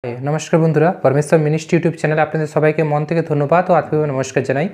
नमस्कार बंधुरा परमेश्वर मिनिस्ट्री यूट्यूब चैनल आपनादेर सबाइके मन थेके धन्यवाद और आत्मिक नमस्कार जानाई।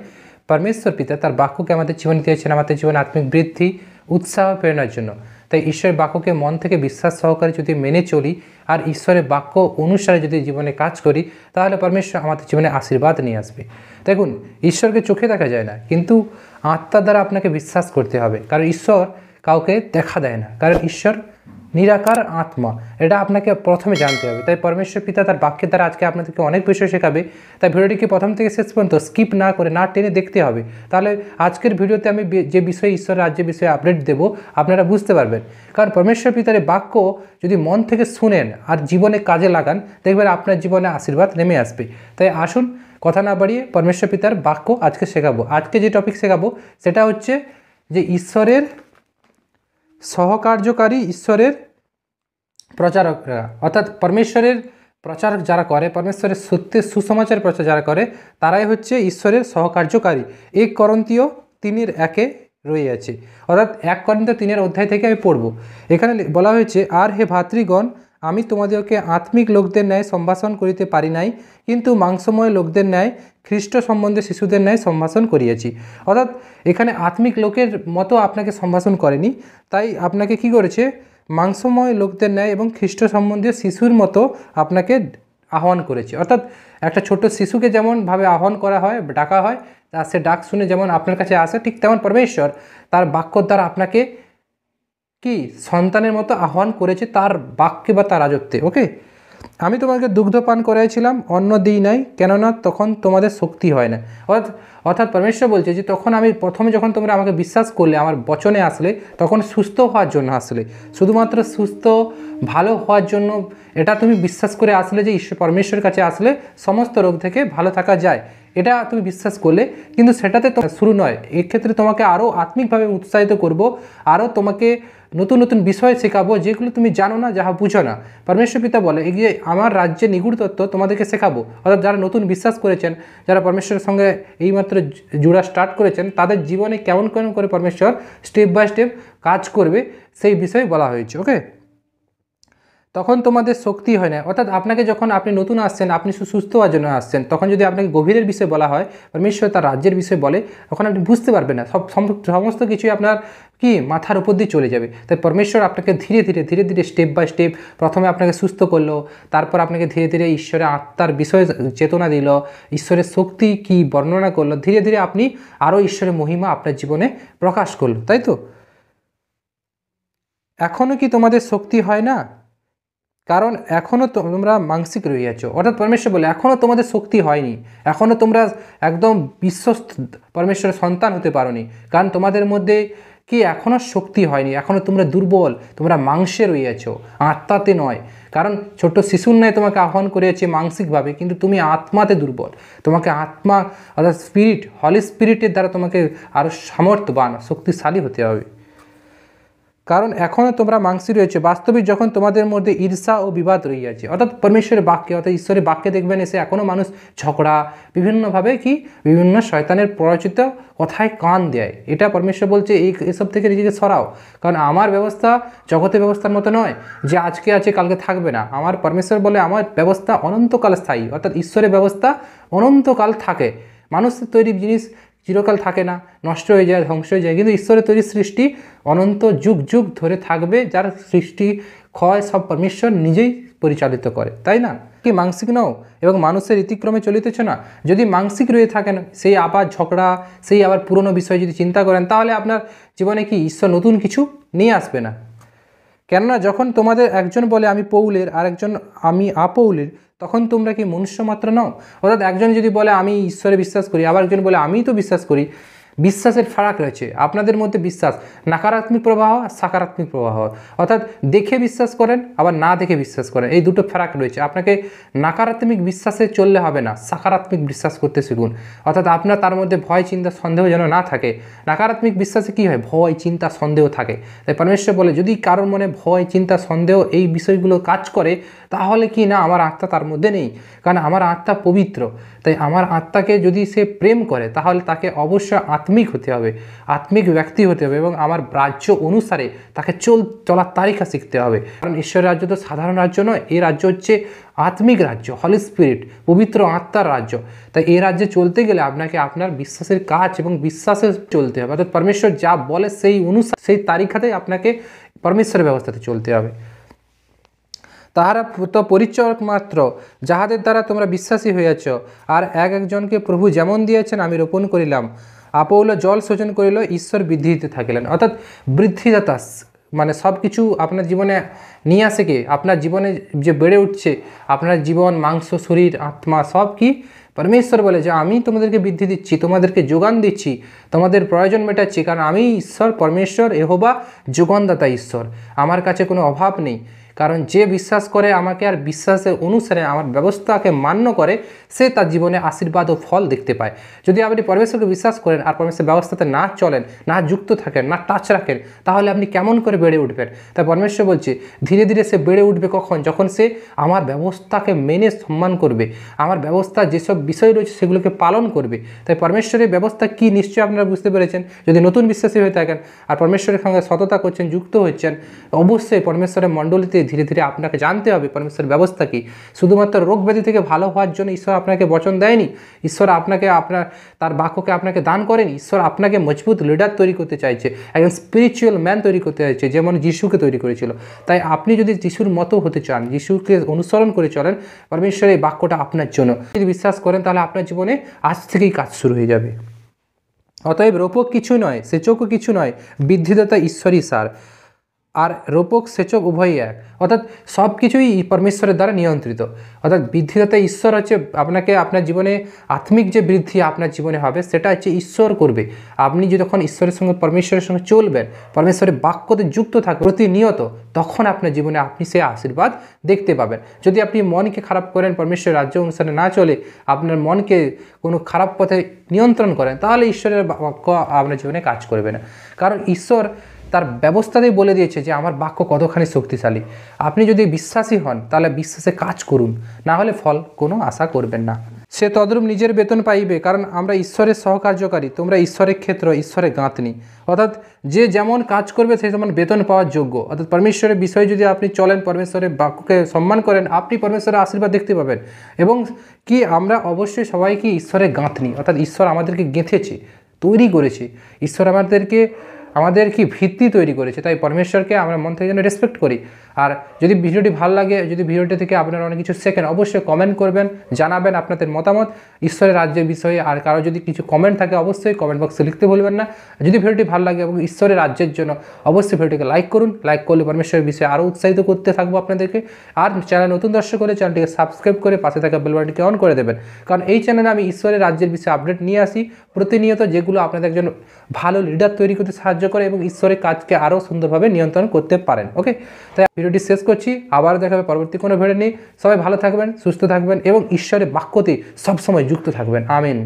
परमेश्वर पिता तार बाक्यके आमादेर जीवने दिएछेन आमादेर जीवने आत्मिक बृद्धि उत्साह प्रेरणार जन्य। ताई ईश्वरेर बाक्यके मन थेके विश्वास सहकारे यदि मेने चली और ईश्वरेर बाक्य अनुसारे यदि जीवने काज करी ताहले परमेश्वर आमादेर जीवने आशीर्वाद निये आसबे। देखुन ईश्वरके चोखे देखा जाय ना, किन्तु आत्मार द्वारा आपनाके विश्वास करते हबे, कारण ईश्वर काउके देखा देय ना, कारण ईश्वर निराकार आत्मा এটা আপনাকে প্রথমে জানতে হবে। তাই পরমেশ্বর পিতা তার বাক্যের দ্বারা আজকে আপনাদেরকে অনেক বিষয় শেখাবে। তাই ভিডিওটিকে প্রথম থেকে শেষ পর্যন্ত স্কিপ না করে না টেনে দেখতে হবে, তাহলে আজকের ভিডিওতে আমি যে বিষয়ে ঈশ্বরের রাজ্যের বিষয়ে আপডেট দেব আপনারা বুঝতে পারবেন। কারণ পরমেশ্বর পিতার বাক্য যদি মন থেকে শুনেন আর জীবনে কাজে লাগান, দেখবেন আপনার জীবনে আশীর্বাদ নেমে আসবে। তাই আসুন কথা না বাড়িয়ে পরমেশ্বর পিতার বাক্য আজকে শেখাবো। আজকে যে টপিক শেখাবো সেটা হচ্ছে যে ঈশ্বরের सहकार्यकारी ईश्वरेर प्रचारकरा अर्थात परमेश्वरेर प्रचारक जारा करे, परमेश्वरेर सत्य सुसमाचार प्रचार जारा करे ताराई हच्छे ईश्वरेर सहकार्यकारी। 1 करिन्थियो 3:1 रयेছে, अर्थात 1 करिन्थियो 3 अध्याय थेके आमि पढ़ब। एखाने बला हयेছে, आर हे भातृगण आमि तोमादेरके आत्मिक लोकदेर न्याय सम्भाषण करिते पारि नाई, किन्तु मांसमय लोकदेर न्याय ख्रिस्ट सम्बन्धे शिशुदेर न्याय सम्भाषण करिएछि। अर्थात एखाने आत्मिक लोकेर मतो आपनाके सम्भाषण करेनि, ताई आपनाके कि करेছে मांसमय लोकदेर न्याय एबं ख्रिस्ट सम्बन्धीय शिशुर मतो आपनाके आह्वान करेছে। अर्थात एक छोट शिशुके जेमन भावे आह्वान करा हय डाका हय, तार से डाक शुने जेमन आपनार काछे आसे, ठीक तेमन परमेश्वर तार बाक्येर द्वारा आपनाके कि सन्तानेर मतो आह्वान करेছে तार बाक्ये बा तार राजत्वे। ओके, আমি তোমাকে দুগ্ধপান করাইছিলাম, অন্ন দিই নাই, কেননা তখন তোমাদের শক্তি হয় না। অর্থাৎ পরমেশ্বর বলছে যে তখন আমি প্রথমে যখন তোমরা আমাকে বিশ্বাস করলে, আমার বচনে আসলে, তখন সুস্থ হওয়ার জন্য আসলে, শুধুমাত্র সুস্থ ভালো হওয়ার জন্য এটা তুমি বিশ্বাস করে আসলে যে ঈশ্বর পরমেশ্বরের কাছে আসলে সমস্ত রোগ থেকে ভালো থাকা যায়, এটা তুমি বিশ্বাস করলে। কিন্তু সেটাতে তো শুরু নয়, এক্ষেত্রে তোমাকে আরও আত্মিকভাবে উৎসাহিত করব, আরও তোমাকে নতুন নতুন বিষয় শেখাবো যেগুলো তুমি জানো না, যাহা বুঝো না। পরমেশ্বর পিতা বলে এগিয়ে আমার রাজ্যে নিগুড় তত্ত্ব তোমাদেরকে শেখাবো। অর্থাৎ যারা নতুন বিশ্বাস করেছেন, যারা পরমেশ্বরের সঙ্গে এইমাত্র জুড়া স্টার্ট করেছেন, তাদের জীবনে কেমন কেমন করে পরমেশ্বর স্টেপ বাই স্টেপ কাজ করবে সেই বিষয়ে বলা হয়েছে। ওকে, তখন তোমাদের শক্তি হয় না। অর্থাৎ আপনাকে যখন আপনি নতুন আসছেন, আপনি সুস্থ হওয়ার জন্য আসছেন, তখন যদি আপনাকে গভীরের বিষয়ে বলা হয়, পরমেশ্বর তার রাজ্যের বিষয়ে বলে, তখন আপনি বুঝতে পারবেন না, সমস্ত কিছুই আপনার কি মাথার উপর দিয়ে চলে যাবে। তাই পরমেশ্বর আপনাকে ধীরে ধীরে স্টেপ বাই স্টেপ প্রথমে আপনাকে সুস্থ করলো, তারপর আপনাকে ধীরে ধীরে ঈশ্বরের আত্মার বিষয়ে চেতনা দিল, ঈশ্বরের শক্তি কি বর্ণনা করলো, ধীরে ধীরে আপনি আরও ঈশ্বরের মহিমা আপনার জীবনে প্রকাশ করলো। তাই তো, এখনও কি তোমাদের শক্তি হয় না? কারণ এখনও তোমরা মানসিক রয়েছ। অর্থাৎ পরমেশ্বর বলে এখনও তোমাদের শক্তি হয়নি, এখনও তোমরা একদম বিশ্বস্ত পরমেশ্বরের সন্তান হতে পারোনি, কারণ তোমাদের মধ্যে কি এখনও শক্তি হয়নি, এখনও তোমরা দুর্বল, তোমরা মাংসে রয়েছ, আত্মাতে নয়। কারণ ছোট শিশুর ন্যায় তোমাকে আহ্বান করেছে মানসিকভাবে, কিন্তু তুমি আত্মাতে দুর্বল। তোমাকে আত্মা অর্থাৎ স্পিরিট, হলি স্পিরিটের দ্বারা তোমাকে আরও সামর্থ্যবান শক্তিশালী হতে হবে। কারণ এখনও তোমরা মাংসী রয়েছে, বাস্তবিক যখন তোমাদের মধ্যে ঈর্ষা ও বিবাদ রইয়াছে। অর্থাৎ পরমেশ্বরের বাক্যে, অর্থাৎ ঈশ্বরের বাক্যে দেখবেন এসে এখনও মানুষ ঝগড়া, বিভিন্নভাবে কি বিভিন্ন শয়তানের প্ররোচিত কথায় কান দেয়। এটা পরমেশ্বর বলছে এসব থেকে নিজেকে সরাও, কারণ আমার ব্যবস্থা জগতের ব্যবস্থার মতো নয় যে আজকে আছে কালকে থাকবে না। আমার পরমেশ্বর বলে আমার ব্যবস্থা অনন্তকাল স্থায়ী, অর্থাৎ ঈশ্বরের ব্যবস্থা অনন্তকাল থাকে। মানুষের তৈরি জিনিস চিরকাল থাকে না, নষ্ট হয়ে যায়, ধ্বংস হয়ে যায়, কিন্তু ঈশ্বরের তৈরি সৃষ্টি অনন্ত যুগ যুগ ধরে থাকবে, যার সৃষ্টি ক্ষয় সব পরমেশ্বর নিজেই পরিচালিত করে। তাই না? কি মানসিক নও এবং মানুষের রীতিক্রমে চলিতেছ না? যদি মানসিক রয়ে থাকেন, সেই আবার ঝগড়া, সেই আবার পুরনো বিষয় যদি চিন্তা করেন, তাহলে আপনার জীবনে কি ঈশ্বর নতুন কিছু নিয়ে আসবে না। কেননা যখন তোমাদের একজন বলে আমি পৌলের আর একজন আমি আপৌলের, তখন তোমরা কি মনুষ্য মাত্র নও? অর্থাৎ একজন যদি বলে আমি ঈশ্বরে বিশ্বাস করি, আবার একজন বলে আমি তো বিশ্বাস করি, বিশ্বাসের ফারাক রয়েছে। আপনাদের মধ্যে বিশ্বাস নকারাত্মক প্রবাহ আর সকারাত্মক প্রবাহ, অর্থাৎ দেখে বিশ্বাস করেন আবার না দেখে বিশ্বাস করেন, এই দুটো ফারাক রয়েছে। আপনাকে নকারাত্মক বিশ্বাসে চললে হবে না, সকারাত্মক বিশ্বাস করতে শিখুন। অর্থাৎ আপনার তার মধ্যে ভয় চিন্তা সন্দেহ যেন না থাকে। নকারাত্মক বিশ্বাসে কী হয়? ভয় চিন্তা সন্দেহ থাকে। তাই পরমেশ্বর বলে যদি কারোর মনে ভয় চিন্তা সন্দেহ এই বিষয়গুলো কাজ করে, তাহলে কি না আমার আত্মা তার মধ্যে নেই, কারণ আমার আত্মা পবিত্র। তাই আমার আত্মাকে যদি সে প্রেম করে, তাহলে তাকে অবশ্যই আত্মিক হতে হবে, আত্মিক ব্যক্তি হতে হবে এবং আমার রাজ্য অনুসারে তাকে চলার তালিকা শিখতে হবে। কারণ ঈশ্বরের রাজ্য তো সাধারণ রাজ্য নয়, এই রাজ্য হচ্ছে আত্মিক রাজ্য, হলি স্পিরিট, পবিত্র আত্মার রাজ্য। তাই এই রাজ্যে চলতে গেলে আপনাকে আপনার বিশ্বাসের কাজ এবং বিশ্বাসে চলতে হবে, অর্থাৎ পরমেশ্বর যা বলে সেই অনুসারে সেই তালিকাতেই আপনাকে পরমেশ্বরের ব্যবস্থাতে চলতে হবে। তাহারা তো পরিচয় মাত্র, যাহাদের দ্বারা তোমরা বিশ্বাসী হইয়াছ, আর এক একজনকে প্রভু যেমন দিয়েছেন আমি রোপণ করিলাম, আপৌল জল শোচন করিল, ঈশ্বর বৃদ্ধি দিতে থাকিলেন। অর্থাৎ বৃদ্ধিদাতা মানে সব কিছু আপনার জীবনে নিয়ে আসে কে? আপনার জীবনে যে বেড়ে উঠছে আপনার জীবন, মাংস, শরীর, আত্মা সব কি পরমেশ্বর বলে যে আমি তোমাদেরকে বৃদ্ধি দিচ্ছি, তোমাদেরকে যোগান দিচ্ছি, তোমাদের প্রয়োজন মেটাচ্ছি, কারণ আমি ঈশ্বর পরমেশ্বর এহোবা যোগানদাতা ঈশ্বর, আমার কাছে কোনো অভাব নেই। কারণ যে বিশ্বাস করে আমাকে আর বিশ্বাসের অনুসারে আমার ব্যবস্থাকে মান্য করে সে তার জীবনে আশীর্বাদ ও ফল দেখতে পায়। যদি আপনি পরমেশ্বরকে বিশ্বাস করেন আর পরমেশ্বরের ব্যবস্থাতে না চলেন, না যুক্ত থাকেন, না টাচ রাখেন, তাহলে আপনি কেমন করে বেড়ে উঠবেন? তাই পরমেশ্বর বলছে ধীরে ধীরে সে বেড়ে উঠবে কখন? যখন সে আমার ব্যবস্থাকে মেনে সম্মান করবে, আমার ব্যবস্থা যেসব বিষয় রয়েছে সেগুলোকে পালন করবে। তাই পরমেশ্বরের ব্যবস্থা কি নিশ্চয়ই আপনারা বুঝতে পেরেছেন। যদি নতুন বিশ্বাসী হয়ে থাকেন আর পরমেশ্বরের সঙ্গে সততা করছেন, যুক্ত হচ্ছেন, অবশ্যই পরমেশ্বরের মণ্ডলীতে ধীরে ধীরে আপনাকে জানতে হবে পরমেশ্বরের ব্যবস্থা কি। শুধুমাত্র রোগ ব্যাধি থেকে ভালো হওয়ার জন্য ঈশ্বর আপনাকে বচন দেয়নি, ঈশ্বর আপনাকে তার বাক্যকে আপনাকে দান করেনি। ঈশ্বর আপনাকে মজবুত লিডার তৈরি করতে চাইছে, একজন স্পিরিচুয়াল ম্যান তৈরি করতে চাইছে, যেমন যিশুকে তৈরি করেছিল। তাই আপনি যদি যিশুর মতো হতে চান, যিশুকে অনুসরণ করে চলেন, পরমেশ্বরের এই বাক্যটা আপনার জন্য যদি বিশ্বাস করেন, তাহলে আপনার জীবনে আজ থেকেই কাজ শুরু হয়ে যাবে। অতএব রোপক কিছু নয়, সেচকও কিছু নয়, বৃদ্ধিদাতা ঈশ্বরই সার। আর রোপক সেচক উভয়ই এক, অর্থাৎ সব কিছুই পরমেশ্বরের দ্বারা নিয়ন্ত্রিত। অর্থাৎ বৃদ্ধিদাতা ঈশ্বর হচ্ছে আপনাকে আপনার জীবনে আত্মিক যে বৃদ্ধি আপনার জীবনে হবে সেটা হচ্ছে ঈশ্বর করবে। আপনি যখন ঈশ্বরের সঙ্গে পরমেশ্বরের সঙ্গে চলবেন, পরমেশ্বরের বাক্যতে যুক্ত থাকবেন প্রতিনিয়ত, তখন আপনার জীবনে আপনি সেই আশীর্বাদ দেখতে পাবেন। যদি আপনি মনকে খারাপ করেন, পরমেশ্বরের রাজ্য অনুসারে না চলে আপনার মনকে কোনো খারাপ পথে নিয়ন্ত্রণ করেন, তাহলে ঈশ্বরের বাক্য আপনার জীবনে কাজ করবে না। কারণ ঈশ্বর তার ব্যবস্থাতেই বলে দিয়েছে যে আমার বাক্য কতখানি শক্তিশালী। আপনি যদি বিশ্বাসী হন তাহলে বিশ্বাসে কাজ করুন, না হলে ফল কোনো আশা করবেন না। সে তদ্রূপ নিজের বেতন পাইবে, কারণ আমরা ঈশ্বরের সহকার্যকারী, তোমরা ঈশ্বরের ক্ষেত্র, ঈশ্বরের গাঁথনি। অর্থাৎ যে যেমন কাজ করবে সে যেমন বেতন পাওয়ার যোগ্য। অর্থাৎ পরমেশ্বরের বিষয়ে যদি আপনি চলেন, পরমেশ্বরের বাক্যকে সম্মান করেন, আপনি পরমেশ্বরের আশীর্বাদ দেখতে পাবেন। এবং কি আমরা অবশ্যই সবাই কি ঈশ্বরের গাঁথনি, অর্থাৎ ঈশ্বর আমাদেরকে গেঁথেছে, তৈরি করেছে। ঈশ্বর আমাদের কি ভিত্তি তৈরি করেছে। তাই পরমেশ্বরকে আমরা মন থেকে যেন রেসপেক্ট করি। আর যদি ভিডিওটি ভালো লাগে, যদি ভিডিওটি থেকে আপনারা অনেক কিছু শেখেন, অবশ্যই কমেন্ট করবেন, জানাবেন আপনাদের মতামত ঈশ্বরের রাজ্যের বিষয়ে। আর কারো যদি কিছু কমেন্ট থাকে অবশ্যই কমেন্ট বক্সে লিখতে ভুলবেন না। যদি ভিডিওটি ভালো লাগে এবং ঈশ্বরের রাজ্যের জন্য অবশ্যই ভিডিওটিকে লাইক করুন। লাইক করলে পরমেশ্বরের বিষয়ে আরও উৎসাহিত করতে থাকবো আপনাদেরকে। আর চ্যানেল নতুন দর্শক হলে চ্যানেলটিকে সাবস্ক্রাইব করে পাশে থাকা বেল বাটনটিকে অন করে দেবেন, কারণ এই চ্যানেলে আমি ঈশ্বরের রাজ্যের বিষয়ে আপডেট নিয়ে আসি প্রতিনিয়ত, যেগুলো আপনাদের একজন ভালো লিডার তৈরি করতে সাহায্য করে এবং ঈশ্বরের কাজকে আরও সুন্দরভাবে নিয়ন্ত্রণ করতে পারেন। ওকে, তাই ভিডিওটি শেষ করছি, আবার দেখা হবে পরবর্তী কোনো ভিডিও নিয়ে। সবাই ভালো থাকবেন, সুস্থ থাকবেন এবং ঈশ্বরের বাক্যতে সবসময় যুক্ত থাকবেন। আমিন।